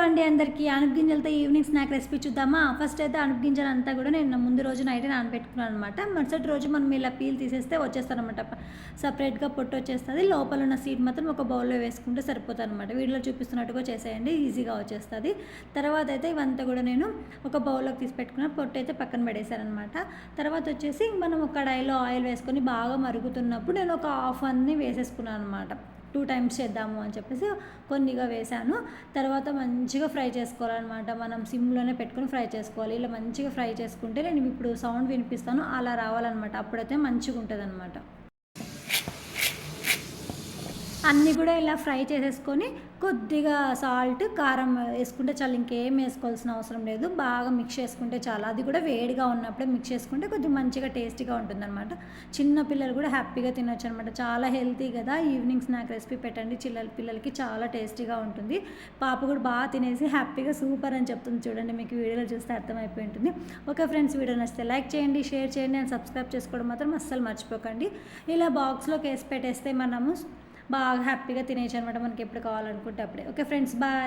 అండి అందరికీ. అనప గింజలతో ఈవినింగ్ స్నాక్ రెసిపీ చూద్దామా? ఫస్ట్ అయితే అనప గింజలంతా కూడా నేను ముందు రోజు నైటే నానబెట్టుకున్నాను అనమాట. మరుసటి రోజు మనం ఇలా పీల్ తీసేస్తే వచ్చేస్తారనమాట. సపరేట్‌గా పొట్టు వచ్చేస్తది. లోపల ఉన్న సీడ్ మాత్రం ఒక బౌల్‌లో వేసుకుంటే సరిపోతుందనమాట. వీడియోలో చూపిస్తున్నట్టుగా చేసేయండి, ఈజీగా వచ్చేస్తది. తర్వాత అయితే ఇవంతా కూడా నేను ఒక బౌల్‌లోకి తీసి పెట్టుకున్నాను. పొట్టు అయితే పక్కన పడేశాననమాట. తర్వాత వచ్చేసి మనం ఒక కడాయిలో ఆయిల్ వేసుకొని బాగా మరుగుతున్నప్పుడు నేను ఒక హాఫ్ అన్ని వేసేసుకున్నాను అనమాట. 2 టైమ్స్ చేద్దాము అని చెప్పేసి కొన్నిగా వేసాను. తర్వాత మంచిగా ఫ్రై చేసుకోవాలన్నమాట. మనం సిమ్లోనే పెట్టుకొని ఫ్రై చేసుకోవాలి. ఇలా మంచిగా ఫ్రై చేసుకుంటే నేను ఇప్పుడు సౌండ్ వినిపిస్తాను, అలా రావాలన్నమాట. అప్పుడైతే మంచిగా ఉంటుందన్నమాట. అన్నీ కూడా ఇలా ఫ్రై చేసేసుకొని కొద్దిగా సాల్ట్, కారం వేసుకుంటే చాలు, ఇంకేం వేసుకోవాల్సిన అవసరం లేదు. బాగా మిక్స్ చేసుకుంటే చాలు. అది కూడా వేడిగా ఉన్నప్పుడే మిక్స్ చేసుకుంటే కొద్దిగా మంచిగా టేస్టీగా ఉంటుందన్నమాట. చిన్న పిల్లలు కూడా హ్యాపీగా తినొచ్చు అనమాట. చాలా హెల్తీ కదా. ఈవినింగ్ స్నాక్ రెసిపీ పెట్టండి పిల్లలకి, చాలా టేస్టీగా ఉంటుంది. పాప కూడా బాగా తినేసి హ్యాపీగా సూపర్ అని చెప్తుంది. చూడండి, మీకు వీడియోలో చూస్తే అర్థమైపోయి ఉంటుంది. ఓకే ఫ్రెండ్స్, వీడియో నచ్చితే లైక్ చేయండి, షేర్ చేయండి అండ్ సబ్స్క్రైబ్ చేసుకోవడం మాత్రం అస్సలు మర్చిపోకండి. ఇలా బాక్స్లోకి వేసి పెట్టేస్తే మనము బాగా హ్యాపీగా తినేయచ్చు అనమాట, మనకి ఎప్పుడు కావాలనుకుంటే అప్పుడే. Okay friends, bye.